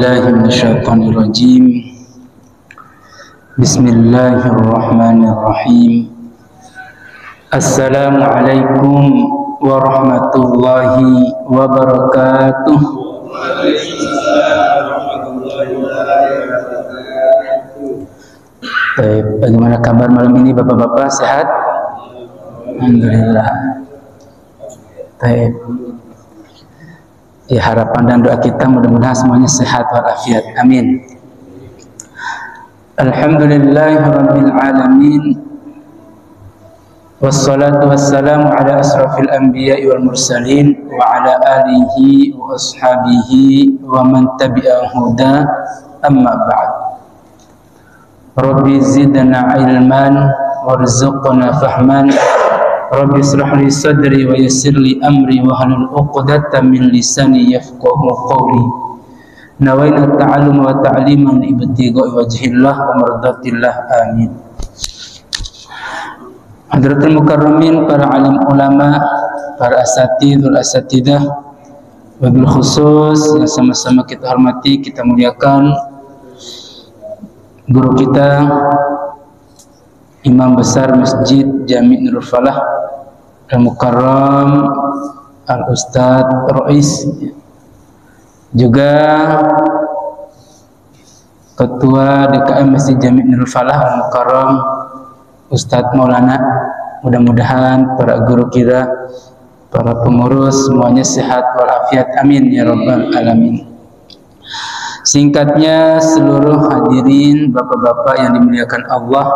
billahi minasyaitonir rajim. Bismillahirrahmanirrahim. Assalamualaikum warahmatullahi wabarakatuh. Baik, bagaimana kabar malam ini Bapak-bapak, sehat? Alhamdulillah. Baik. Ya, harapan dan doa kita mudah-mudahan semuanya sehat walafiat. Amin. Alhamdulillahirabbil alamin. Wassalatu wassalamu ala asrafil anbiya'i wal mursalin wa ala alihi wa ashabihi wa man tabi'ahum huda, amma ba'd. Rabbi zidna ilman warzuqna fahman. Rabbi israh li sadri wa yassir li amri wa hlul 'uqdatam min lisani yafqahu qawli. Nawaina ta'allum wa ta'liman li ibtigha'i wajhillah wa mardatillah. Amin. Hadratul mukarramin, para alim ulama, para asatidz wal asatidah, wabil khusus yang sama-sama kita hormati, kita muliakan guru kita, Imam Besar Masjid Jami' Nurul Falah Al-Mukarram Al-Ustadz Rois, juga Ketua DKM Masjid Jami' Nurul Falah Al-Mukarram Ustadz Maulana. Mudah-mudahan para guru kita, para pengurus semuanya sehat walafiat. Amin ya rabbal alamin. Singkatnya, seluruh hadirin bapak-bapak yang dimuliakan Allah,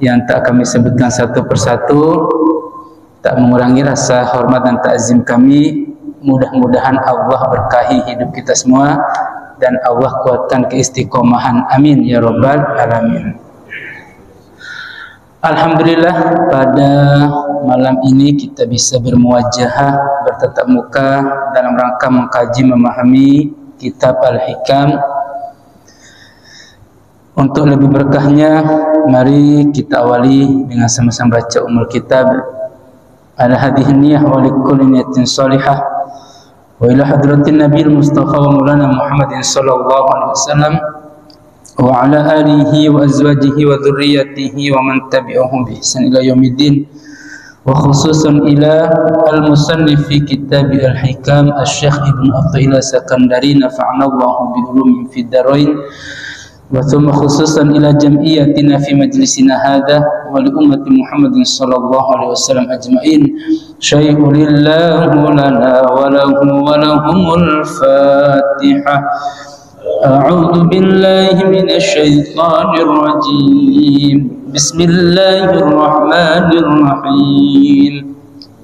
yang tak kami sebutkan satu persatu, tak mengurangi rasa hormat dan ta'zim kami. Mudah-mudahan Allah berkahi hidup kita semua dan Allah kuatkan keistiqomahan. Amin ya rabbal alamin. Alhamdulillah, pada malam ini kita bisa bermuwajahah, bertatap muka dalam rangka mengkaji, memahami kitab Al-Hikam. Untuk lebih berkahnya, mari kita awali dengan sama-sama baca umul kitab. Ala hadhihi niyah wa likulli niyatin salihah wa ila hadratin nabiyil mustafa wa maulana Muhammadin sallallahu alaihi wasallam wa ala alihi wa azwajihi wa dhurriyyatihi wa man tabi'ahum bi ihsan ila yaumiddin, wa khususan ila al-musannif fi kitab Al-Hikam Asy-Syaikh Ibnu Athaillah Sakandari, nafa'anallahu bi ulumin fid dharain. Wa thumma khususan ila jam'iyatina fi majlisina hadha wa li ummati Muhammadin sallallahu alaihi wasallam ajma'in. Syai'un lillahu lana wa lahu wa lahumul Fatihah. A'udzu billahi minasy syaithanir rajim. Bismillahirrahmanirrahim.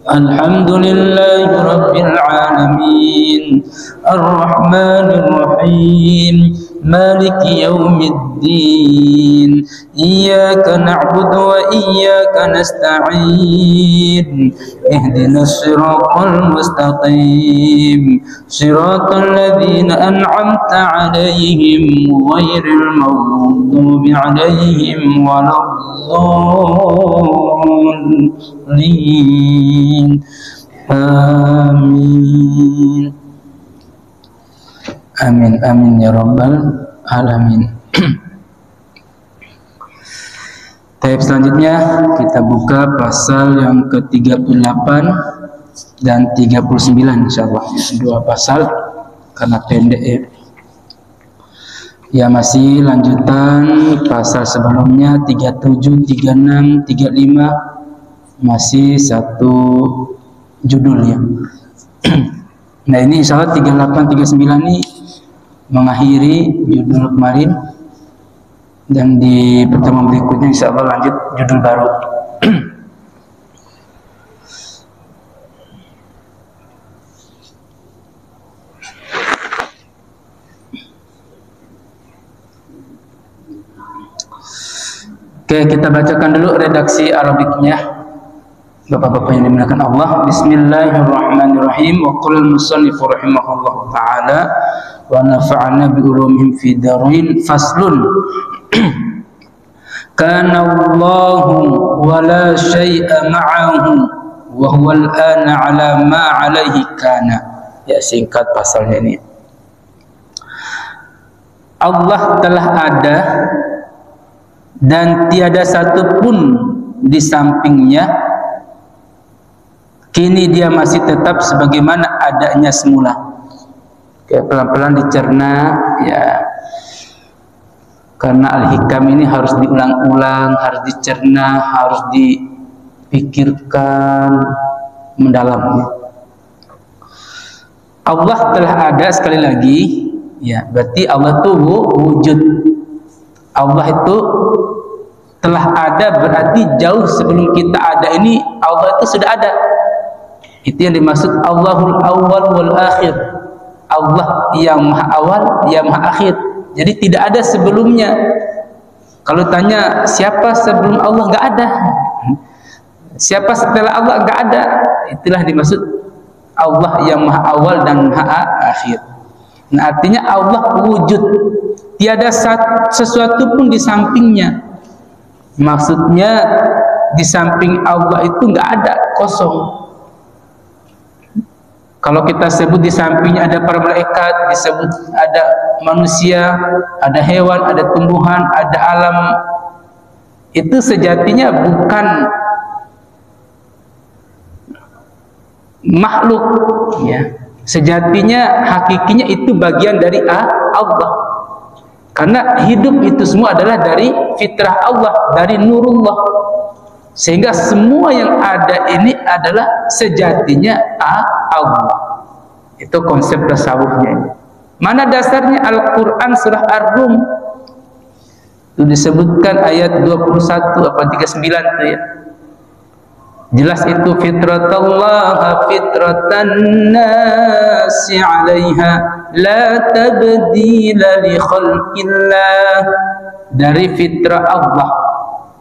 Alhamdulillahi rabbil alamin. Ar-Rahmanir Rahim. Maliki yaumiddin. Iyyaka na'budu wa iyyaka nasta'in. Ihdinas siratal mustaqim. Siratal ladzina an'amta 'alaihim ghairil maghdubi 'alaihim waladdallin. Amin. Amin amin ya rabbal alamin. Tahap selanjutnya kita buka pasal yang ke-38 dan 39 insyaallah. Dua pasal karena pendek ya. Ya, masih lanjutan pasal sebelumnya 37, 36, 35, masih satu judul ya. Nah, ini insyaallah 38, 39 ini mengakhiri judul kemarin, dan di pertemuan berikutnya insyaallah lanjut judul baru. Oke, kita bacakan dulu redaksi Arabiknya. Bapak-bapak yang dimuliakan Allah, Bismillahirrahmanirrahim. Wa qala al-musannif rahimahullahu taala wa nafa'ana bi ulumihim fi darin. Faslun. Kana Allahu wa la syai'a ma'ahu wa huwa al-ana 'ala ma 'alaihi kana. Ya, singkat pasalnya ini. Allah telah ada dan tiada satu pun di sampingnya, kini dia masih tetap sebagaimana adanya semula. Kayak pelan-pelan dicerna ya, karena al-hikam ini harus diulang-ulang, harus dicerna, harus dipikirkan mendalam. Allah telah ada, sekali lagi ya, berarti Allah itu wujud. Allah itu telah ada berarti jauh sebelum kita ada ini Allah itu sudah ada. Itu yang dimaksud Allahul awwal wal akhir. Allah yang maha awal, yang maha akhir. Jadi tidak ada sebelumnya. Kalau tanya siapa sebelum Allah, nggak ada. Siapa setelah Allah, nggak ada. Itulah dimaksud Allah yang maha awal dan maha akhir. Nah, artinya Allah wujud, tiada sesuatu pun di sampingnya. Maksudnya di samping Allah itu nggak ada, kosong. Kalau kita sebut di sampingnya ada para malaikat, disebut ada manusia, ada hewan, ada tumbuhan, ada alam, itu sejatinya bukan makhluk ya. Sejatinya hakikinya itu bagian dari Allah. Karena hidup itu semua adalah dari fitrah Allah, dari nurullah. Sehingga semua yang ada ini adalah sejatinya Allah. Itu konsep tasawufnya. Mana dasarnya? Al-Quran surah Ar-Rum. Itu disebutkan ayat 21 apa 39 itu ya. Jelas itu fitratullah fitratan nasi 'alaiha la tabdila li khalqillah. Dari fitrah Allah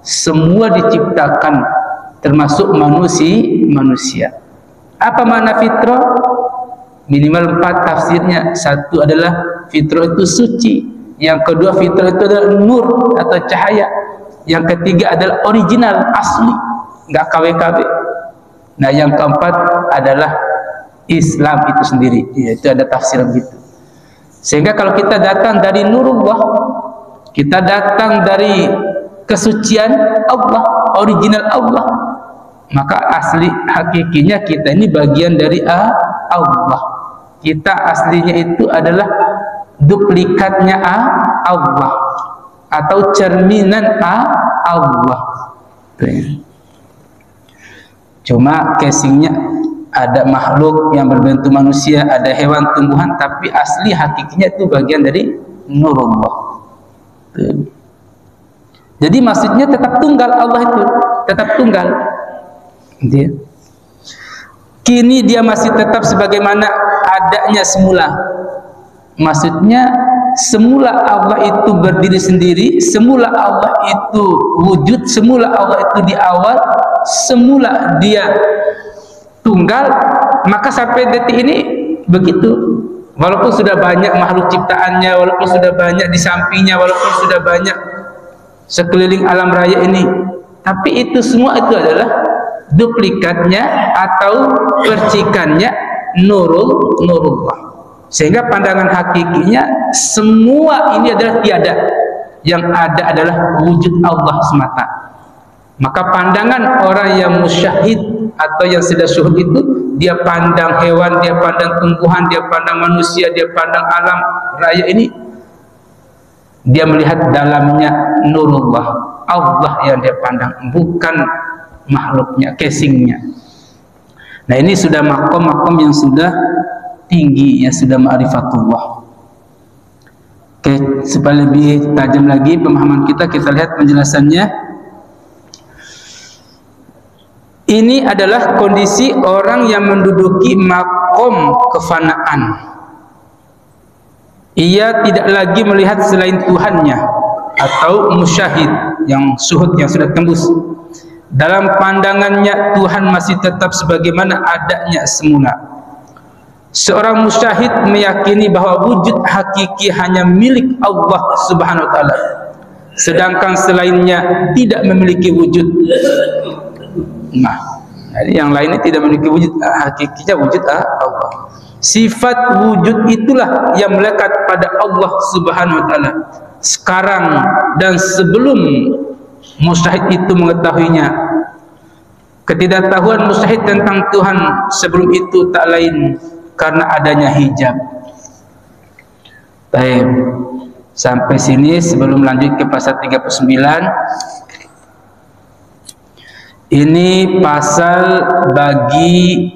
semua diciptakan termasuk manusia. Apa makna fitrah? Minimal 4 tafsirnya. Satu adalah fitrah itu suci, yang kedua fitrah itu adalah nur atau cahaya, yang ketiga adalah original asli, nggak KW-KW. Nah, yang keempat adalah Islam itu sendiri. Ya, itu ada tafsir begitu. Sehingga kalau kita datang dari nurullah, kita datang dari kesucian Allah, original Allah, maka asli hakikinya kita ini bagian dari Allah. Kita aslinya itu adalah duplikatnya Allah atau cerminan Allah. Cuma casingnya ada makhluk yang berbentuk manusia, ada hewan, tumbuhan, tapi asli hakikinya itu bagian dari nurullah. Jadi maksudnya tetap tunggal, Allah itu tetap tunggal. Kini dia masih tetap sebagaimana adanya semula. Maksudnya semula Allah itu berdiri sendiri, semula Allah itu wujud, semula Allah itu di awal, semula dia tunggal, maka sampai detik ini begitu. Walaupun sudah banyak makhluk ciptaannya, walaupun sudah banyak di sampingnya, walaupun sudah banyak sekeliling alam raya ini, tapi itu semua itu adalah duplikatnya atau percikannya nurullah. Sehingga pandangan hakikinya semua ini adalah tiada, yang ada adalah wujud Allah semata. Maka pandangan orang yang musyahid atau yang sudah syuhud itu, dia pandang hewan, dia pandang tumbuhan, dia pandang manusia, dia pandang alam raya ini, dia melihat dalamnya nurullah, Allah yang dia pandang, bukan makhluknya, casingnya. Nah, ini sudah makom-makom yang sudah tinggi, yang sudah ma'rifatullah. Oke, supaya lebih tajam lagi pemahaman kita lihat penjelasannya. Ini adalah kondisi orang yang menduduki makom kefanaan. Ia tidak lagi melihat selain Tuhannya, atau musyahid yang syuhud, yang sudah tembus. Dalam pandangannya Tuhan masih tetap sebagaimana adanya semula. Seorang musyahid meyakini bahwa wujud hakiki hanya milik Allah Subhanahu wa taala, sedangkan selainnya tidak memiliki wujud. Nah, jadi yang lainnya tidak memiliki wujud, hakikinya wujud Allah. Sifat wujud itulah yang melekat pada Allah Subhanahu wa taala sekarang dan sebelum mustahid itu mengetahuinya. Ketidaktahuan mustahid tentang Tuhan sebelum itu tak lain karena adanya hijab. Baik, sampai sini. Sebelum lanjut ke pasal 39, ini pasal bagi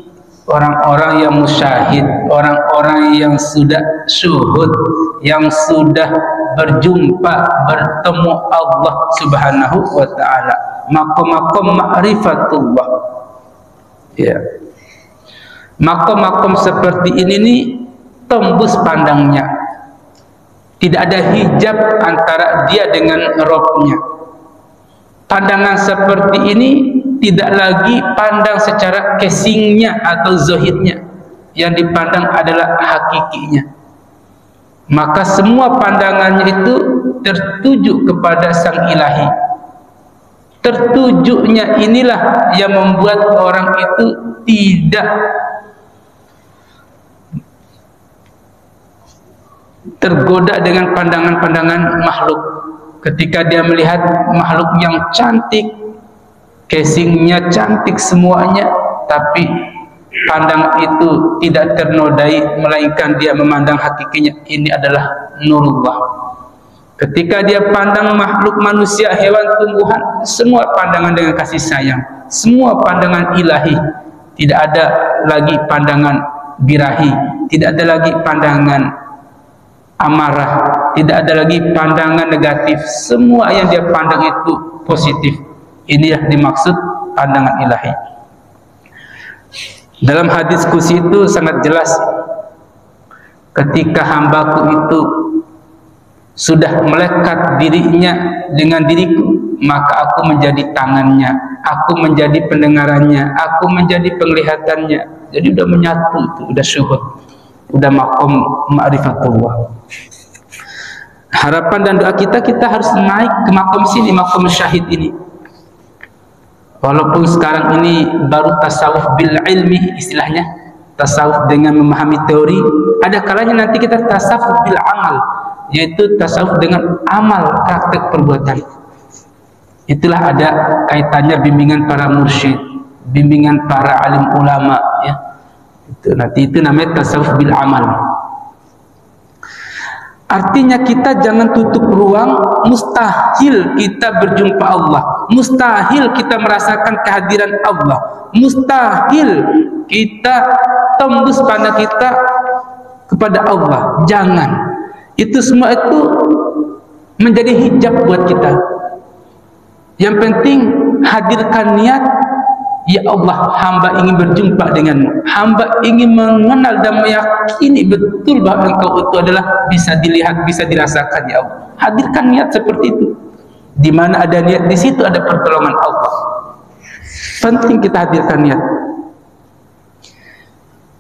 orang-orang yang musyahid, orang-orang yang sudah syuhud, yang sudah berjumpa, bertemu Allah Subhanahu wa ta'ala, makom-makom ma'rifatullah. Ya, makom-makom seperti ini nih tembus pandangnya, tidak ada hijab antara dia dengan Rabb-nya. Pandangan seperti ini tidak lagi pandang secara casingnya atau zahirnya, yang dipandang adalah hakikinya. Maka semua pandangannya itu tertuju kepada Sang Ilahi. Tertujunya inilah yang membuat orang itu tidak tergoda dengan pandangan-pandangan makhluk. Ketika dia melihat makhluk yang cantik, casingnya cantik semuanya, tapi pandangan itu tidak ternodai, melainkan dia memandang hakikinya, ini adalah nurullah. Ketika dia pandang makhluk manusia, hewan, tumbuhan, semua pandangan dengan kasih sayang, semua pandangan ilahi, tidak ada lagi pandangan birahi, tidak ada lagi pandangan amarah, tidak ada lagi pandangan negatif. Semua yang dia pandang itu positif. Ini yang dimaksud pandangan ilahi. Dalam hadis kursi itu sangat jelas, ketika hambaku itu sudah melekat dirinya dengan diriku, maka aku menjadi tangannya, aku menjadi pendengarannya, aku menjadi penglihatannya. Jadi udah menyatu itu, udah syuhud, udah makom ma'rifatullah. Harapan dan doa kita harus naik ke makom sini, makom syahid ini. Walaupun sekarang ini baru tasawuf bil ilmi istilahnya, tasawuf dengan memahami teori, ada kalanya nanti kita tasawuf bil amal, yaitu tasawuf dengan amal, praktek perbuatan. Itulah ada kaitannya bimbingan para mursyid, bimbingan para alim ulama, ya. Itu nanti itu namanya tasawuf bil amal. Artinya kita jangan tutup ruang, mustahil kita berjumpa Allah, mustahil kita merasakan kehadiran Allah, mustahil kita tembus pandang kita kepada Allah. Jangan. Itu semua itu menjadi hijab buat kita. Yang penting hadirkan niat, ya Allah, hamba ingin berjumpa denganmu, hamba ingin mengenal dan meyakini betul bahwa engkau itu adalah bisa dilihat, bisa dirasakan, ya Allah. Hadirkan niat seperti itu. Di mana ada niat, di situ ada pertolongan Allah. Penting kita hadirkan niat.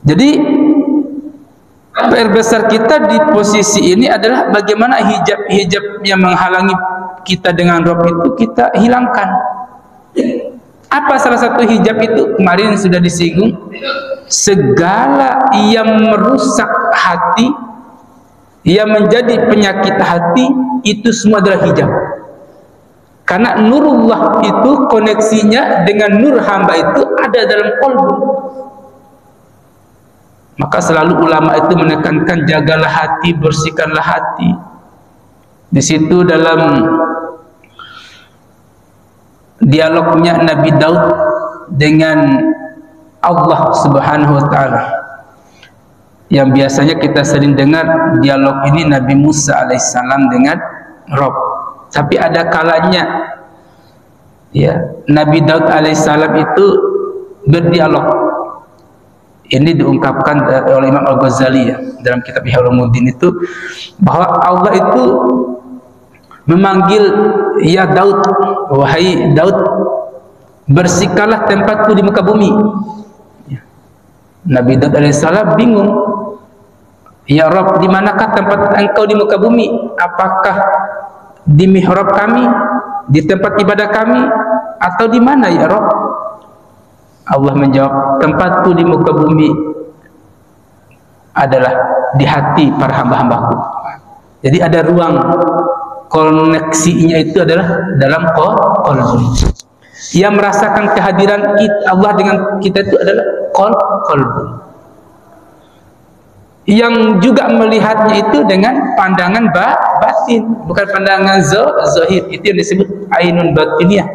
Jadi PR besar kita di posisi ini adalah bagaimana hijab-hijab yang menghalangi kita dengan Rabb itu kita hilangkan. Apa salah satu hijab itu? Kemarin sudah disinggung, segala yang merusak hati, yang menjadi penyakit hati, itu semua adalah hijab. Karena nurullah itu koneksinya dengan nur hamba itu ada dalam qalbu. Maka selalu ulama itu menekankan, jagalah hati, bersihkanlah hati. Di situ dalam dialognya Nabi Daud dengan Allah Subhanahu wa ta'ala, yang biasanya kita sering dengar dialog ini Nabi Musa alaihissalam dengan Rabb, tapi ada kalanya ya Nabi Daud alaihissalam itu berdialog. Ini diungkapkan oleh Imam Al-Ghazali ya, dalam kitab Ihya Ulumuddin itu, bahwa Allah itu memanggil, ya Daud, wahai Daud, bersihkanlah tempatku di muka bumi. Nabi Daud alaihissalam bingung, ya Rabb, di manakah tempat engkau di muka bumi? Apakah di mihrab kami, di tempat ibadah kami, atau di mana ya Rabb? Allah menjawab, tempatku di muka bumi adalah di hati para hamba-hambaku. Jadi ada ruang koneksinya itu adalah dalam qalbu. Yang merasakan kehadiran Allah dengan kita itu adalah qalbu. Yang juga melihatnya itu dengan pandangan batin, bukan pandangan zahir. Itu yang disebut ainun batiniyah.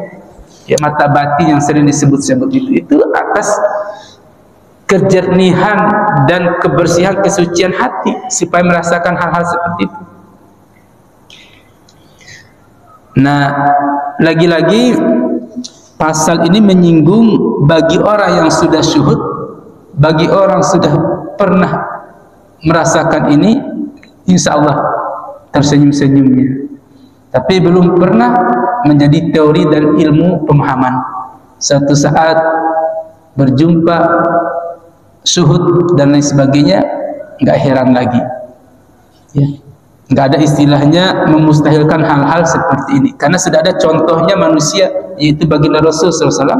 Ya, mata batin yang sering disebut-sebut itu atas kejernihan dan kebersihan kesucian hati supaya merasakan hal-hal seperti itu. Nah, lagi-lagi pasal ini menyinggung bagi orang yang sudah syuhud, bagi orang sudah pernah merasakan ini, insya Allah tersenyum-senyumnya. Tapi belum pernah menjadi teori dan ilmu pemahaman. Suatu saat berjumpa, syuhud dan lain sebagainya, nggak heran lagi. Ya, nggak ada istilahnya memustahilkan hal-hal seperti ini, karena sudah ada contohnya manusia, yaitu baginda Rasul SAW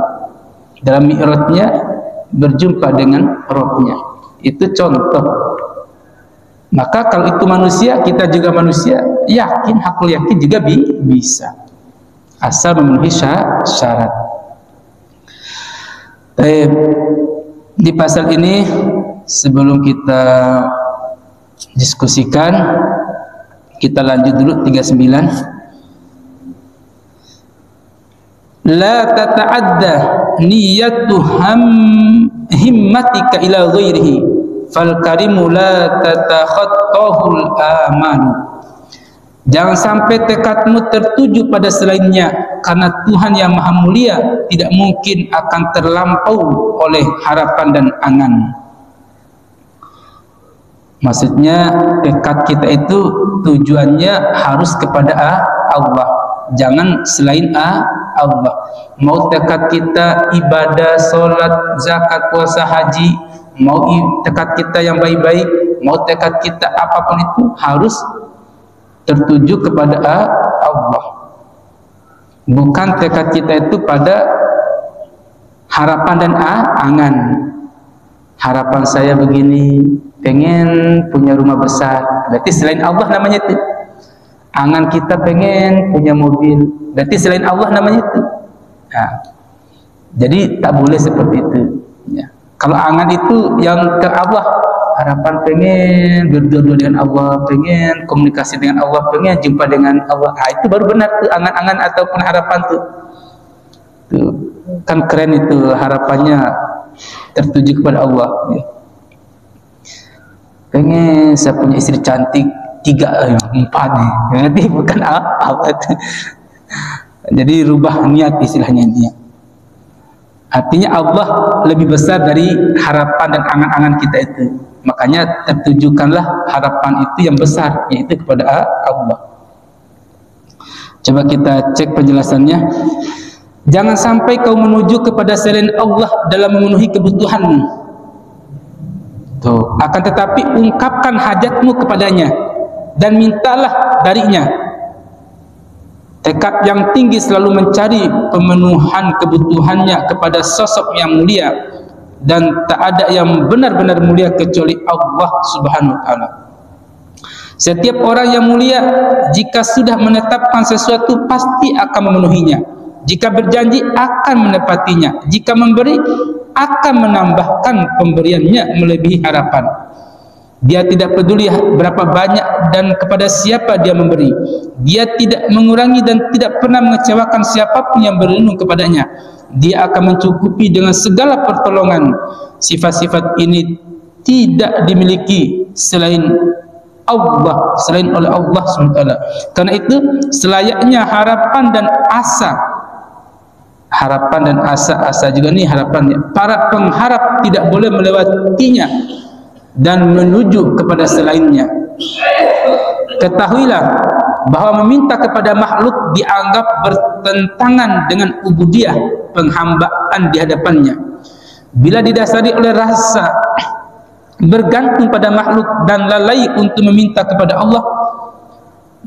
dalam mi'rajnya berjumpa dengan Rabbnya. Itu contoh. Maka kalau itu manusia, kita juga manusia, yakin, hakul yakin juga bisa, asal memenuhi syarat. Di pasal ini sebelum kita diskusikan, kita lanjut dulu 39. La tata'adda niyatu himmatika ila ghairihi fal karimu la tatakhattahul amalu. Jangan sampai tekadmu tertuju pada selainnya, karena Tuhan yang Maha Mulia tidak mungkin akan terlampau oleh harapan dan angan. Maksudnya tekad kita itu tujuannya harus kepada Allah, jangan selain Allah. Mau tekad kita ibadah, sholat, zakat, puasa, haji, mau tekad kita yang baik-baik, mau tekad kita apapun itu harus tertuju kepada Allah. Bukan tekad kita itu pada harapan dan angan. Harapan saya begini, pengen punya rumah besar, berarti selain Allah namanya itu. Angan kita pengen punya mobil, berarti selain Allah namanya itu. Nah, jadi tak boleh seperti itu. Ya. Kalau angan itu yang ke Allah, harapan pengen berdua-dua dengan Allah, pengen komunikasi dengan Allah, pengen jumpa dengan Allah. Nah, itu baru benar tuh angan-angan ataupun harapan tuh. Tuh kan keren itu, harapannya tertuju kepada Allah. Ya. Pengen saya punya istri cantik 3, 4 nih. Berarti bukan apa itu. Jadi rubah niat istilahnya dia. Artinya Allah lebih besar dari harapan dan angan-angan kita itu. Makanya tertujukanlah harapan itu yang besar, yaitu kepada Allah. Coba kita cek penjelasannya. Jangan sampai kau menuju kepada selain Allah dalam memenuhi kebutuhanmu. Tuh. Akan tetapi ungkapkan hajatmu kepadanya dan mintalah darinya. Tekad yang tinggi selalu mencari pemenuhan kebutuhannya kepada sosok yang mulia, dan tak ada yang benar-benar mulia kecuali Allah Subhanahu wa ta'ala. Setiap orang yang mulia jika sudah menetapkan sesuatu pasti akan memenuhinya. Jika berjanji akan menepatinya. Jika memberi akan menambahkan pemberiannya melebihi harapan. Dia tidak peduli berapa banyak dan kepada siapa dia memberi. Dia tidak mengurangi dan tidak pernah mengecewakan siapapun yang berlindung kepadanya. Dia akan mencukupi dengan segala pertolongan. Sifat-sifat ini tidak dimiliki selain Allah, selain oleh Allah SWT. Karena itu selayaknya harapan dan asa. Harapan dan asa juga nih harapannya. Para pengharap tidak boleh melewatinya dan menuju kepada selainnya. Ketahuilah bahwa meminta kepada makhluk dianggap bertentangan dengan ubudiyah, penghambaan di hadapannya. Bila didasari oleh rasa bergantung pada makhluk dan lalai untuk meminta kepada Allah,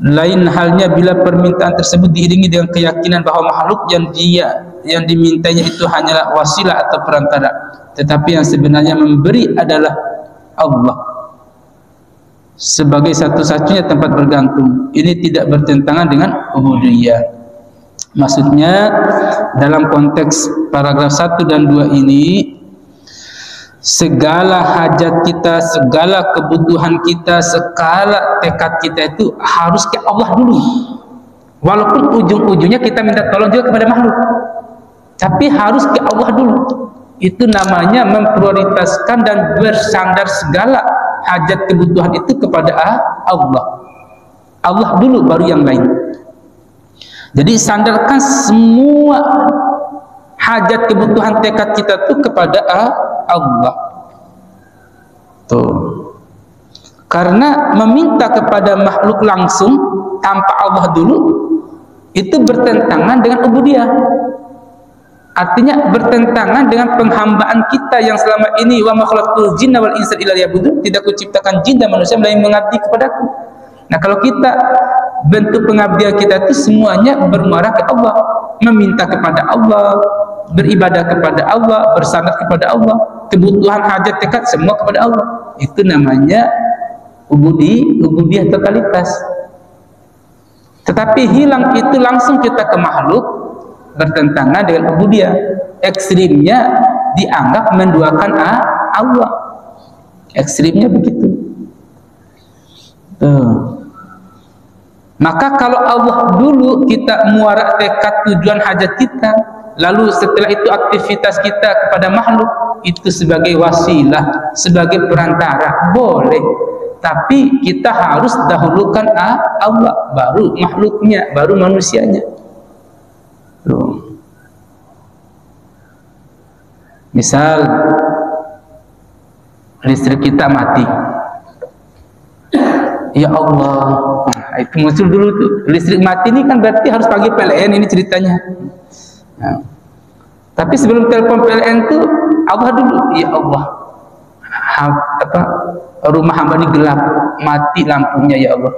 lain halnya bila permintaan tersebut diiringi dengan keyakinan bahwa makhluk yang dimintanya itu hanyalah wasilah atau perantara, tetapi yang sebenarnya memberi adalah Allah. sebagai satu-satunya tempat bergantung. Ini tidak bertentangan dengan ubudiyah. Maksudnya dalam konteks paragraf 1 dan 2 ini, segala hajat kita, segala kebutuhan kita, segala tekad kita itu harus ke Allah dulu. Walaupun ujung-ujungnya kita minta tolong juga kepada makhluk, tapi harus ke Allah dulu. Itu namanya memprioritaskan dan bersandar segala hajat kebutuhan itu kepada Allah. Allah dulu baru yang lain. Jadi sandarkan semua hajat kebutuhan tekad kita itu kepada Allah. Tuh. Karena meminta kepada makhluk langsung tanpa Allah dulu itu bertentangan dengan ubudiyah. Artinya bertentangan dengan penghambaan kita yang selama ini, wa ma khalaqtul jinna wal insa illa liya'budun, tidak kuciptakan jin dan manusia melainkan mengabdi kepadaku. Nah, kalau kita bentuk pengabdian kita itu semuanya bermuara ke Allah, meminta kepada Allah, beribadah kepada Allah, bersandar kepada Allah, kebutuhan hajat tekad semua kepada Allah. Itu namanya ubudiyah totalitas. Tetapi hilang itu langsung kita ke makhluk, bertentangan dengan ubudiyah. Ekstrimnya dianggap menduakan Allah. Ekstrimnya begitu. Maka kalau Allah dulu kita muara tekad tujuan hajat kita, lalu setelah itu aktivitas kita kepada makhluk, itu sebagai wasilah, sebagai perantara, boleh. Tapi kita harus dahulukan Allah, baru makhluknya, baru manusianya. Tuh. Misal listrik kita mati, ya Allah, itu muncul dulu tuh. Listrik mati ini kan berarti harus panggil PLN, ini ceritanya. Nah, tapi sebelum telepon PLN tuh Allah dulu, ya Allah, rumah hamba ini gelap, mati lampunya, ya Allah.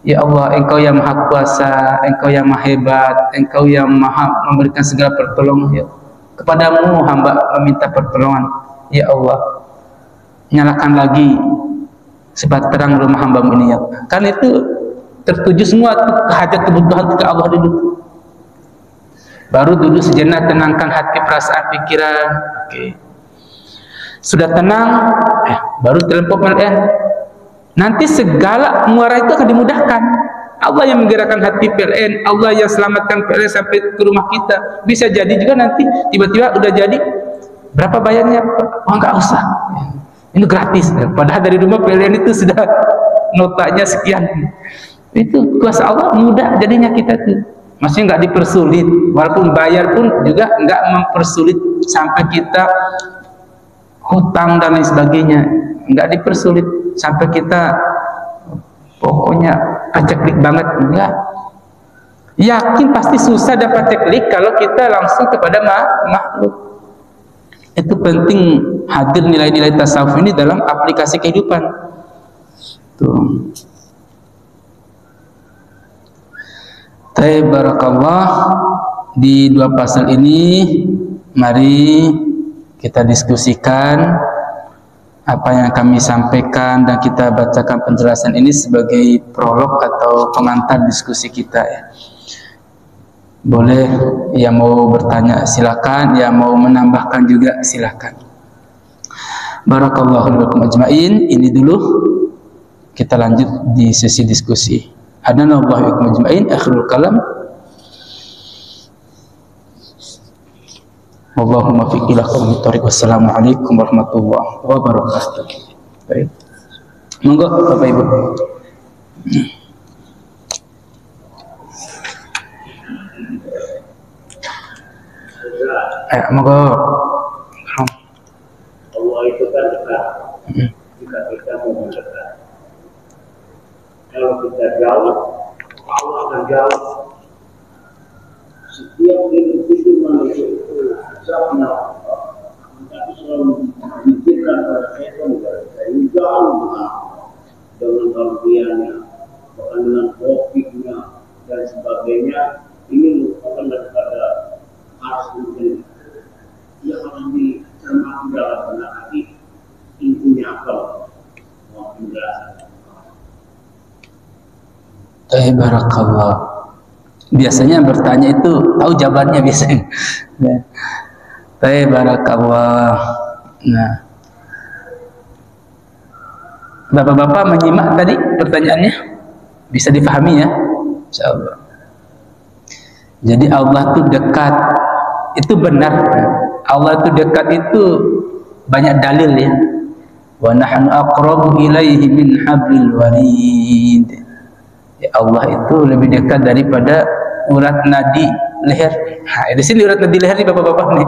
Ya Allah, Engkau yang maha kuasa, Engkau yang maha hebat, Engkau yang maha memberikan segala pertolongan, ya. Kepadamu hamba meminta pertolongan, ya Allah. Nyalakan lagi sebab terang rumah hambamu ini, ya Allah. Kan itu tertuju semua hajat kebutuhan ke Allah dulu. Baru duduk sejenak, tenangkan hati, perasaan, pikiran. Oke. Sudah tenang, baru telepon PLN. Nanti segala muara itu akan dimudahkan. Allah yang menggerakkan hati PLN, Allah yang selamatkan PLN sampai ke rumah kita. Bisa jadi juga nanti tiba-tiba udah jadi, berapa bayarnya? Oh, enggak usah, ini gratis. Padahal dari rumah PLN itu sudah notanya sekian. Itu kuasa Allah, mudah jadinya kita tuh. Maksudnya nggak dipersulit, walaupun bayar pun juga nggak mempersulit sampai kita hutang dan lain sebagainya, nggak dipersulit sampai kita pokoknya paceklik banget, enggak. Yakin pasti susah dan paceklik kalau kita langsung kepada makhluk. Itu penting hadir nilai-nilai tasawuf ini dalam aplikasi kehidupan. Tuh. Barakallah, di dua pasal ini mari kita diskusikan apa yang kami sampaikan dan kita bacakan penjelasan ini sebagai prolog atau pengantar diskusi kita, ya. Boleh yang mau bertanya silakan, yang mau menambahkan juga silakan. Barakallahu lakum ajmain. Ini dulu, kita lanjut di sesi diskusi. Hadanallahu lakum ajmain. Akhirul kalam. Allahumma fiqh ila qawmi tariq. Wassalamualaikum warahmatullahi wabarakatuh. Baik. Monggo Bapak Ibu. Monggo. Allah itu kan dekat. Jika kita mau mendekat. Kalau kita jauh, Allah akan jauh. Setiap individu manusia itu sama, tapi selalu memikirkan pada setan saya jauh dengan kelebihannya, bahkan dengan topiknya dan sebagainya. Ini merupakan daripada hasil yang akan dicermati dalam benak hati. Intinya apa? Mau penjelasan. Barakallah. Biasanya bertanya itu tahu jawabannya biasanya. Barakallah. Nah, Bapak-bapak menyimak tadi pertanyaannya, bisa dipahami ya, insyaallah. Jadi Allah itu dekat, itu benar. Allah itu dekat itu banyak dalil ya. Wa nahnu aqrabu ilaihi min hablil warid. Ya, Allah itu lebih dekat daripada urat nadi leher. Nah, di sini urat nadi leher nih bapak-bapak nih.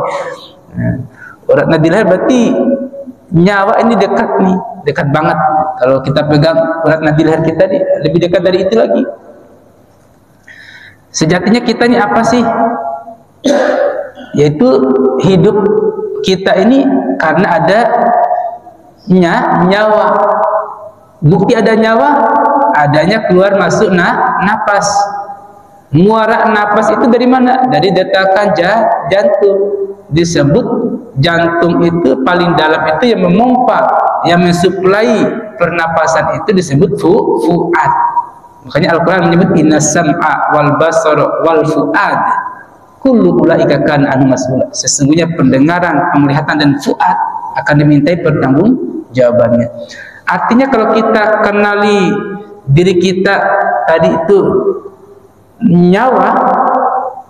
Nah, urat nadi leher berarti nyawa ini dekat nih, dekat banget. Kalau kita pegang urat nadi leher kita nih, lebih dekat dari itu lagi. Sejatinya kita ini apa sih? Yaitu hidup kita ini karena ada nyawa. Bukti ada nyawa, adanya keluar masuk napas. Muara napas itu dari mana? Dari detakan jantung. Disebut jantung itu paling dalam itu yang memompa, yang mensuplai pernapasan itu disebut fuad. Makanya Al-Quran menyebut inna sam'a wal basara wal fuad kullu ulaika kana anhu mas'ula. Sesungguhnya pendengaran, penglihatan dan fuad akan dimintai pertanggungjawabannya. Artinya kalau kita kenali diri kita tadi itu nyawa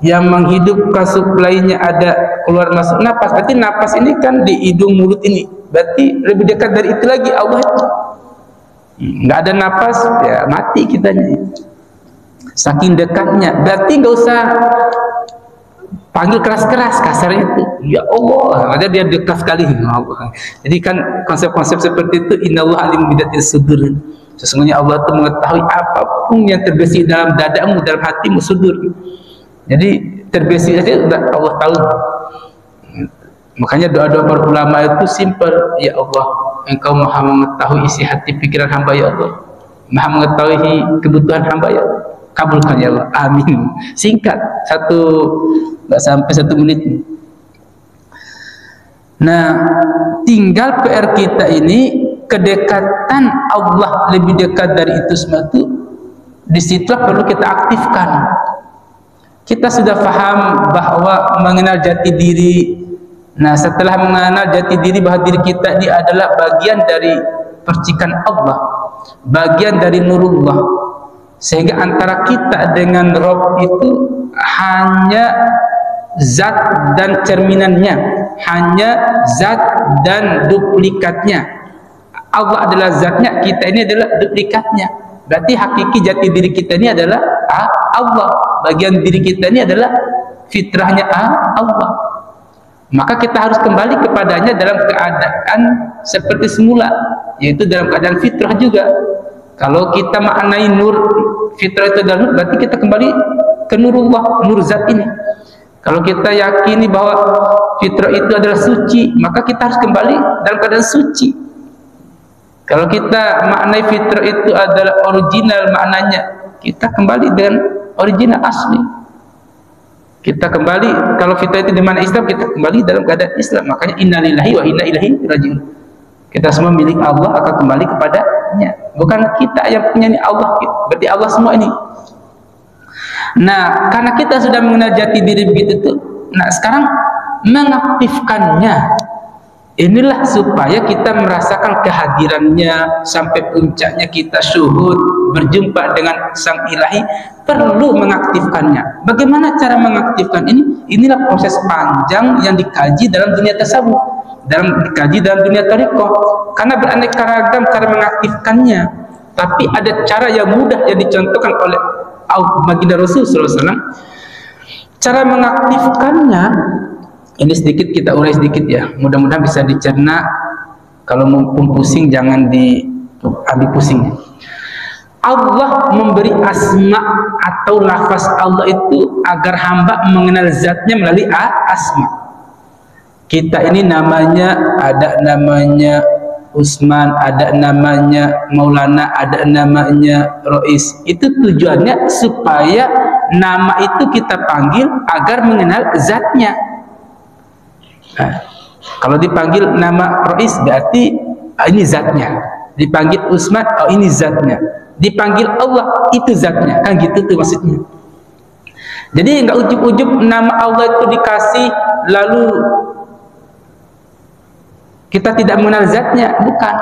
yang menghidupkan suplainya ada keluar masuk napas, berarti napas ini kan di hidung mulut ini, berarti lebih dekat dari itu lagi Allah itu. Nggak ada napas ya mati kitanya, saking dekatnya. Berarti nggak usah panggil keras-keras, kasarnya itu ya Allah, ada dia dekat sekali Allah. Jadi kan konsep-konsep seperti itu, innallaha alim bidatis sudur. Sesungguhnya Allah itu mengetahui apapun yang terbesit dalam dadamu, dalam hatimu, sudur. Jadi terbesit saja sudah Allah tahu. Makanya doa-doa para ulama itu simpel, ya Allah, Engkau maha mengetahui isi hati pikiran hamba ya Allah, maha mengetahui kebutuhan hamba ya Allah, kabulkan ya Allah, amin. Singkat, nggak sampai 1 menit. Nah, tinggal PR kita ini, kedekatan Allah lebih dekat dari itu semua itu, disitulah perlu kita aktifkan. Kita sudah paham bahwa mengenal jati diri. Nah, setelah mengenal jati diri bahwa diri kita ini adalah bagian dari percikan Allah, bagian dari nurullah, sehingga antara kita dengan Rabb itu hanya zat dan cerminannya, hanya zat dan duplikatnya. Allah adalah zatnya, kita ini adalah duplikatnya. Berarti hakiki jati diri kita ini adalah Allah, bagian diri kita ini adalah fitrahnya Allah. Maka kita harus kembali kepadanya dalam keadaan seperti semula, yaitu dalam keadaan fitrah juga. Kalau kita maknai nur, fitrah itu adalah nur, berarti kita kembali ke nurullah, nur zat ini. Kalau kita yakini bahwa fitrah itu adalah suci, maka kita harus kembali dalam keadaan suci. Kalau kita maknai fitrah itu adalah original maknanya, kita kembali dengan original asli. Kita kembali, kalau fitrah itu di mana Islam, kita kembali dalam keadaan Islam. Makanya innalillahi wa inna ilaihi raji'un. Kita semua milik Allah, akan kembali kepadanya. Bukan kita yang punya, ini Allah. Berarti Allah semua ini. Nah, karena kita sudah mengenal jati diri begitu tuh, nah sekarang mengaktifkannya. Inilah supaya kita merasakan kehadirannya sampai puncaknya, kita syuhud berjumpa dengan Sang Ilahi, perlu mengaktifkannya. Bagaimana cara mengaktifkan ini? Inilah proses panjang yang dikaji dalam dunia tasawuf, dikaji dalam dunia thariqah. Karena beraneka ragam cara mengaktifkannya, tapi ada cara yang mudah yang dicontohkan oleh baginda Rasul SAW. Cara mengaktifkannya ini sedikit kita urai sedikit ya, mudah-mudahan bisa dicerna. Kalau mau pusing jangan diambil pusing. Allah memberi asma atau lafaz Allah itu agar hamba mengenal zatnya melalui asma. Kita ini namanya, ada namanya Usman, ada namanya Maulana, ada namanya Rois. Itu tujuannya supaya nama itu kita panggil agar mengenal zatnya. Nah, kalau dipanggil nama Rois berarti ini zatnya. Dipanggil Usman, oh ini zatnya. Dipanggil Allah, itu zatnya. Kan gitu tuh maksudnya. Jadi enggak ujub-ujub nama Allah itu dikasih lalu kita tidak mengenal zatnya, bukan.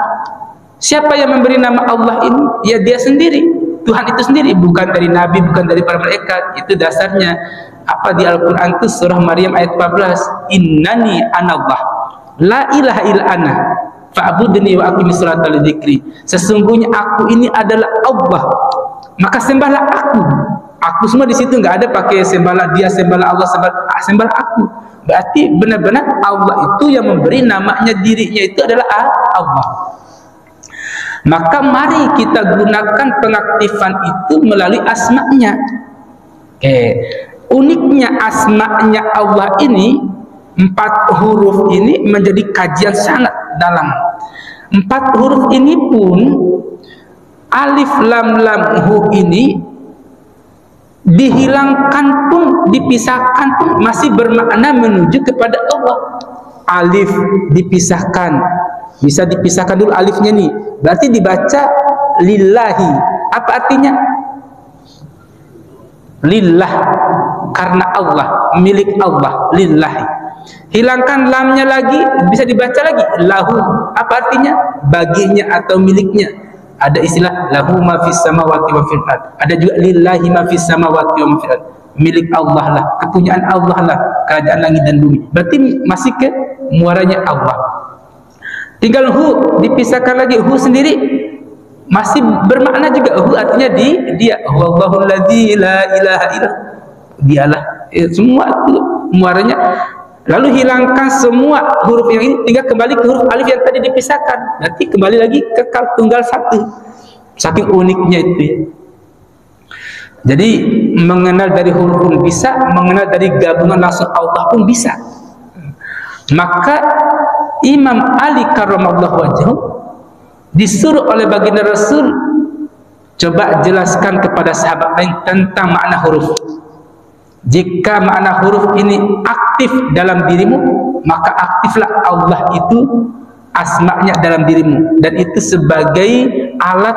Siapa yang memberi nama Allah ini? Ya dia sendiri, Tuhan itu sendiri, bukan dari nabi, bukan dari para malaikat. Itu dasarnya apa di Al-Qur'an itu surah Maryam ayat 14, innani anallah la ilaha illa ana fa'budni wa aqimis sholata li dzikri. Sesungguhnya aku ini adalah Allah, maka sembahlah aku. Aku semua di situ enggak ada pakai sembahlah dia, sembahlah Allah, sembahlah aku. Berarti benar-benar Allah itu yang memberi namanya, dirinya itu adalah Allah. Maka mari kita gunakan pengaktifan itu melalui asma'nya. Uniknya asma'nya Allah ini, 4 huruf ini menjadi kajian sangat dalam. 4 huruf ini pun, alif lam lam hu ini dihilangkan pun, dipisahkan pun masih bermakna menuju kepada Allah. Alif dipisahkan, bisa dipisahkan dulu alifnya nih, berarti dibaca lillahi. Apa artinya? Lillah, karena Allah, milik Allah, lillahi. Hilangkan lamnya lagi, bisa dibaca lagi lahu. Apa artinya? Baginya atau miliknya. Ada istilah lahu ma fis samawati wa fil ard. Ada juga lillahi ma fis samawati wa fil ard. Milik Allah lah, kepunyaan Allah lah kerajaan langit dan bumi. Berarti masih ke muaranya Allah. Tinggal hu dipisahkan lagi, hu sendiri masih bermakna juga. Hu artinya dia. Wallahul ladzi la ilaha illa dialah. Semua itu muaranya. Lalu hilangkan semua huruf yang ini, tinggal kembali ke huruf alif yang tadi dipisahkan. Nanti kembali lagi kekal tunggal satu. Saking uniknya itu ya. Jadi mengenal dari huruf pun bisa, mengenal dari gabungan langsung Allah pun bisa. Maka Imam Ali karramallahu wajhahu disuruh oleh baginda Rasul, coba jelaskan kepada sahabat lain tentang makna huruf. Jika makna huruf ini aktif dalam dirimu, maka aktiflah Allah itu asma'nya dalam dirimu, dan itu sebagai alat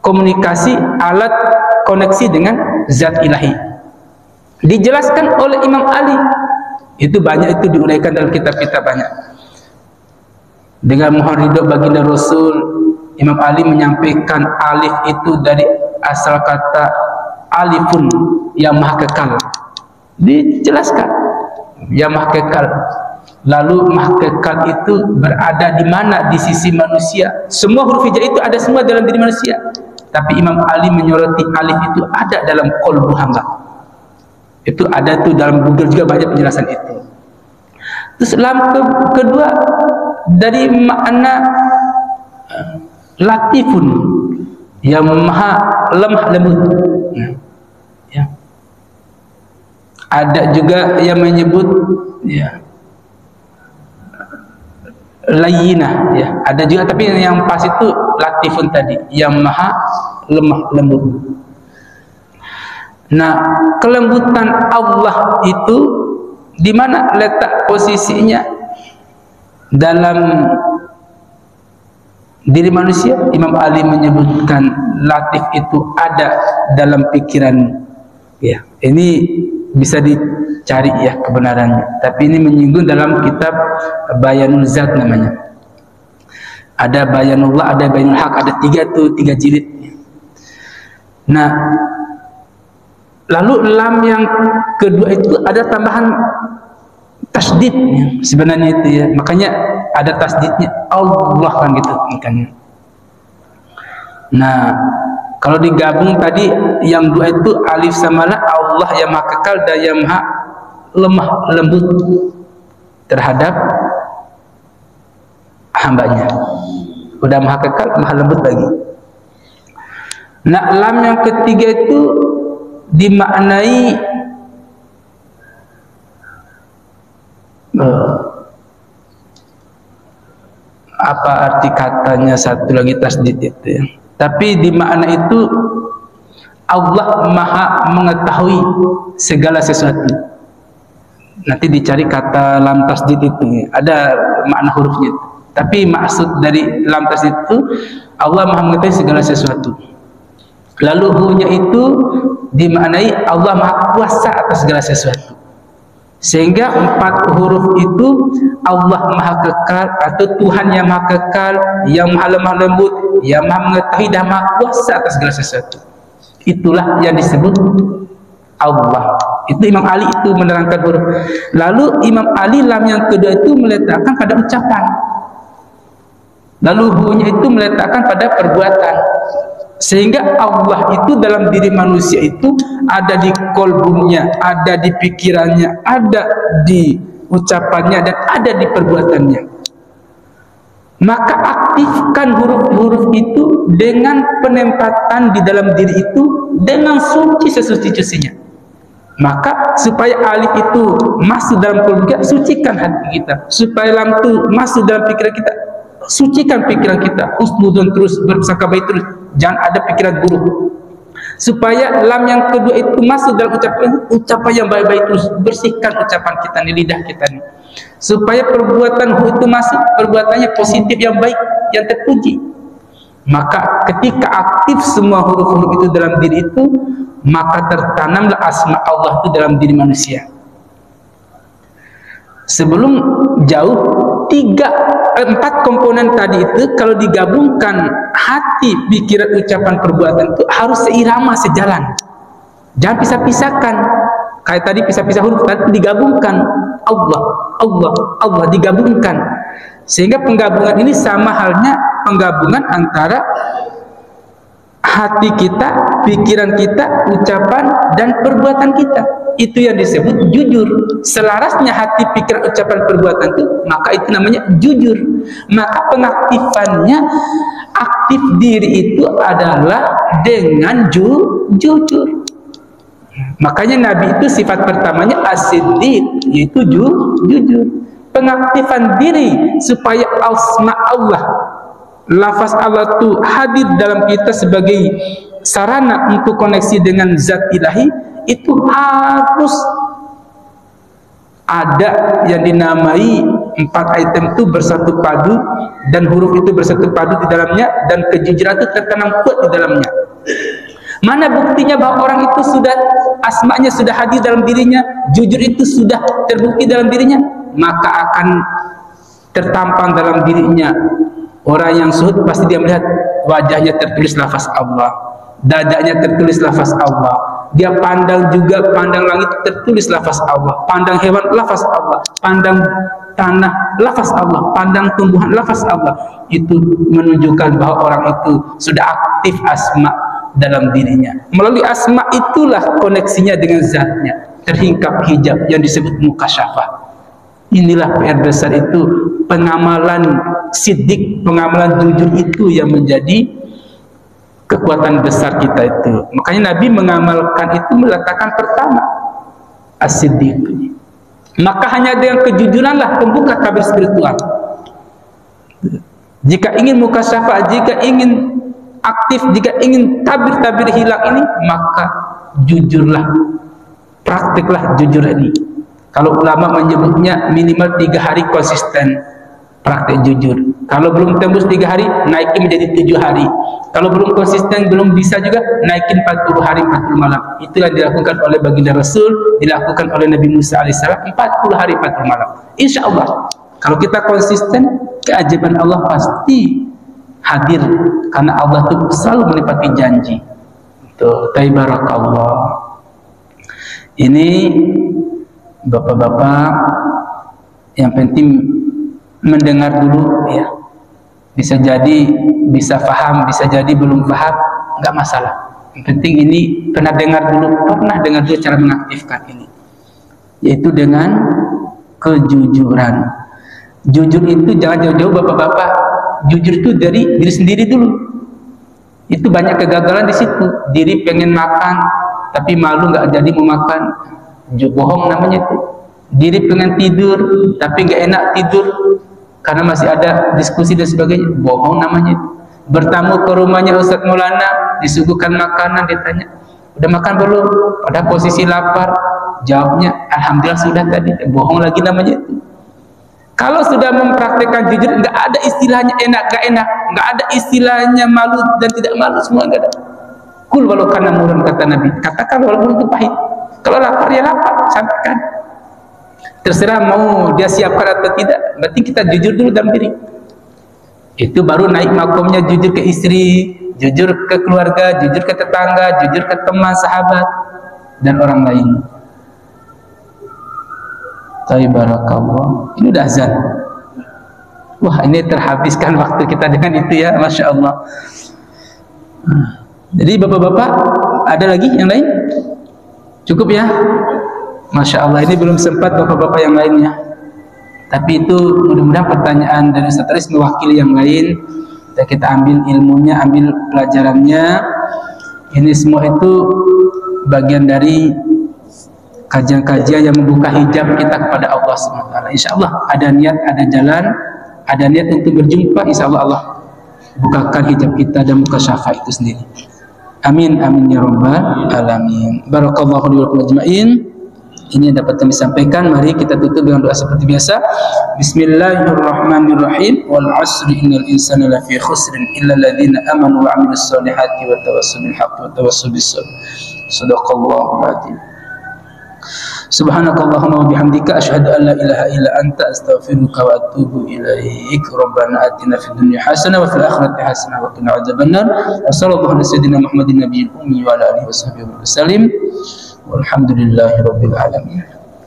komunikasi, alat koneksi dengan zat ilahi. Dijelaskan oleh Imam Ali, itu banyak, itu diuraikan dalam kitab-kitab banyak. Dengan mohon ridho baginda Rasul, Imam Ali menyampaikan alif itu dari asal kata alifun, yang maha kekal. Dijelaskan yang maha kekal. Lalu maha kekal itu berada di mana? Di sisi manusia. Semua huruf hijrah itu ada semua dalam diri manusia, tapi Imam Ali menyoroti alif itu ada dalam qalbu hamba. Itu ada tuh dalam Google juga banyak penjelasan itu. Terus kedua dari makna latifun, yang maha lemah lembut. Ya. Ada juga yang menyebut ya layyinah, ya. Ada juga, tapi yang pas itu latifun tadi, yang maha lemah lembut. Nah, kelembutan Allah itu di mana letak posisinya dalam diri manusia? Imam Ali menyebutkan latif itu ada dalam pikiran. Ya, ini bisa dicari ya kebenarannya. Tapi ini menyinggung dalam kitab Bayanul Zat namanya. Ada Bayanullah, ada Bayanul Haq, ada 3 jilid. Nah, lalu lam yang kedua itu ada tambahan tasdid ya, sebenarnya itu ya. Makanya ada tasdidnya Allah kan gitu makanya. Nah, kalau digabung tadi yang dua itu alif sama lam, Allah yang maha kekal dan yang maha lemah lembut terhadap hambanya. Udah maha kekal, maha lembut lagi. Nah, lam yang ketiga itu dimaknai apa arti katanya, satu lagi tasdid itu ya. Tapi di makna itu Allah maha mengetahui segala sesuatu. Nanti dicari kata lam tasdid itu ya. Ada makna hurufnya itu. Tapi maksud dari lam tas itu Allah Maha mengetahui segala sesuatu. Lalu hu-nya itu dimaknai Allah Maha kuasa atas segala sesuatu. Sehingga 4 huruf itu Allah Maha kekal atau Tuhan yang Maha kekal, yang Maha lemah lembut, yang Maha mengetahui dan Maha kuasa atas segala sesuatu. Itulah yang disebut Allah. Itu Imam Ali itu menerangkan huruf. Lalu Imam Ali lam yang kedua itu meletakkan pada ucapan. Lalu hu-nya itu meletakkan pada perbuatan. Sehingga Allah itu dalam diri manusia itu ada di kolbunya, ada di pikirannya, ada di ucapannya, dan ada di perbuatannya. Maka aktifkan huruf-huruf itu dengan penempatan di dalam diri itu dengan suci sesuci-sucinya. Maka supaya alif itu masuk dalam kolbu kita, sucikan hati kita. Supaya lam itu masuk dalam pikiran kita, sucikan pikiran kita. Usnudun terus, bersangka baik terus, jangan ada pikiran buruk. Supaya lam yang kedua itu masuk dalam ucapan yang baik-baik terus, bersihkan ucapan kita di lidah kita nih. Supaya perbuatan hu itu masuk, perbuatannya positif yang baik, yang terpuji. Maka ketika aktif semua huruf-huruf itu dalam diri itu, maka tertanamlah asma Allah itu dalam diri manusia. Sebelum jauh, 4 komponen tadi itu kalau digabungkan hati, pikiran, ucapan, perbuatan itu harus seirama, sejalan. Jangan pisah-pisahkan. Kayak tadi pisah-pisah huruf, tadi digabungkan. Allah, Allah, Allah digabungkan. Sehingga penggabungan ini sama halnya penggabungan antara hati kita, pikiran kita, ucapan, dan perbuatan kita. Itu yang disebut jujur. Selarasnya hati, pikiran, ucapan, perbuatan itu, maka itu namanya jujur. Maka pengaktifannya, aktif diri itu adalah dengan jujur. Makanya Nabi itu sifat pertamanya as-siddiq, yaitu jujur. Pengaktifan diri supaya asma Allah, lafaz Allah itu hadir dalam kita sebagai sarana untuk koneksi dengan zat ilahi, itu harus ada yang dinamai 4 item itu bersatu padu, dan huruf itu bersatu padu di dalamnya, dan kejujuran itu tertanam kuat di dalamnya. Mana buktinya bahwa orang itu sudah asmanya sudah hadir dalam dirinya, jujur itu sudah terbukti dalam dirinya? Maka akan tertampang dalam dirinya. Orang yang zuhud pasti dia melihat wajahnya tertulis lafaz Allah, dadanya tertulis lafaz Allah, dia pandang juga, pandang langit tertulis lafaz Allah, pandang hewan lafaz Allah, pandang tanah lafaz Allah, pandang tumbuhan lafaz Allah. Itu menunjukkan bahwa orang itu sudah aktif asma dalam dirinya. Melalui asma itulah koneksinya dengan zatnya, terhingkap hijab yang disebut mukasyafah. Inilah PR besar itu, pengamalan siddiq, pengamalan jujur itu yang menjadi kekuatan besar kita itu. Makanya Nabi mengamalkan itu, meletakkan pertama as-siddiq. Maka hanya dengan kejujuranlah pembuka tabir spiritual. Jika ingin mukasyafah, jika ingin aktif, jika ingin tabir-tabir hilang ini, maka jujurlah, praktiklah jujur ini. Kalau ulama menyebutnya minimal 3 hari konsisten praktek jujur. Kalau belum tembus 3 hari, naikin menjadi 7 hari. Kalau belum konsisten, belum bisa juga, naikin 40 hari 40 malam. Itulah dilakukan oleh baginda Rasul, dilakukan oleh Nabi Musa alaihissalam, 40 hari 40 malam. Insya Allah, kalau kita konsisten, keajaiban Allah pasti hadir, karena Allah itu selalu menepati janji. Tabarakallah. Ini bapak-bapak yang penting mendengar dulu ya. Bisa jadi bisa paham, bisa jadi belum paham, nggak masalah. Yang penting ini pernah dengar dulu cara mengaktifkan ini, yaitu dengan kejujuran. Jujur itu jangan jauh-jauh bapak-bapak. Jujur itu dari diri sendiri dulu. Itu banyak kegagalan di situ. Diri pengen makan tapi malu nggak jadi mau makan, bohong namanya itu. Diri pengen tidur tapi nggak enak tidur karena masih ada diskusi dan sebagainya, bohong namanya itu. Bertamu ke rumahnya Ustaz Maulana, disuguhkan makanan, ditanya udah makan belum, pada posisi lapar, jawabnya alhamdulillah sudah tadi, bohong lagi namanya itu. Kalau sudah mempraktekkan jujur, nggak ada istilahnya enak, gak enak, nggak ada istilahnya malu dan tidak malu, semua nggak ada. Kul walau kana murun, kata Nabi, katakan walaupun itu pahit. Kalau lapar ya lapar, sampaikan. Terserah mau dia siapkan atau tidak, berarti kita jujur dulu dalam diri. Itu baru naik makomnya jujur ke istri, jujur ke keluarga, jujur ke tetangga, jujur ke teman, sahabat, dan orang lain. Barakallah. Ini udah azan. Wah, ini terhabiskan waktu kita dengan itu ya, Masya Allah. Jadi bapak-bapak, ada lagi yang lain? Cukup ya? Masya Allah, ini belum sempat bapak-bapak yang lainnya. Tapi itu mudah-mudahan pertanyaan dari Ustaz Aris mewakili yang lain. Kita ambil ilmunya, ambil pelajarannya. Ini semua itu bagian dari kajian-kajian yang membuka hijab kita kepada Allah SWT. Insya Allah ada niat, ada jalan, ada niat untuk berjumpa. Insya Allah Allah bukakan hijab kita dan buka syafaat itu sendiri. Amin, amin ya rabbal alamin. Barakallahu li wa lakum ajmain. Ini yang dapat kami sampaikan. Mari kita tutup dengan doa seperti biasa. Bismillahirrahmanirrahim. Wal 'asri innal insana lafi khusrin illa alladziina amanu wa 'amilus solihati wa tawassaw bil haqqi wa tawassaw bis sabr. Shadaqallahul 'azim. Subhanakallahumma wa bihamdika asyhadu an la ilaha illa anta astaghfiruka wa atubu ilaik. Rabbana atina fid dunya hasanah wa fil akhirati hasanah wa qina adzabannar. Wa sallallahu ala sayyidina Muhammadin nabiyil ummi wa ala alihi washabbihi wasallam. Walhamdulillahi rabbil alamin.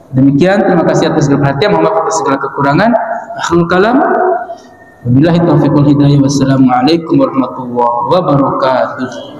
Demikian, terima kasih atas segala perhatian, mohon maaf atas segala kekurangan. Akhirul kalam. Wabillahi taufiq wal hidayah. Wassalamualaikum warahmatullahi wabarakatuh.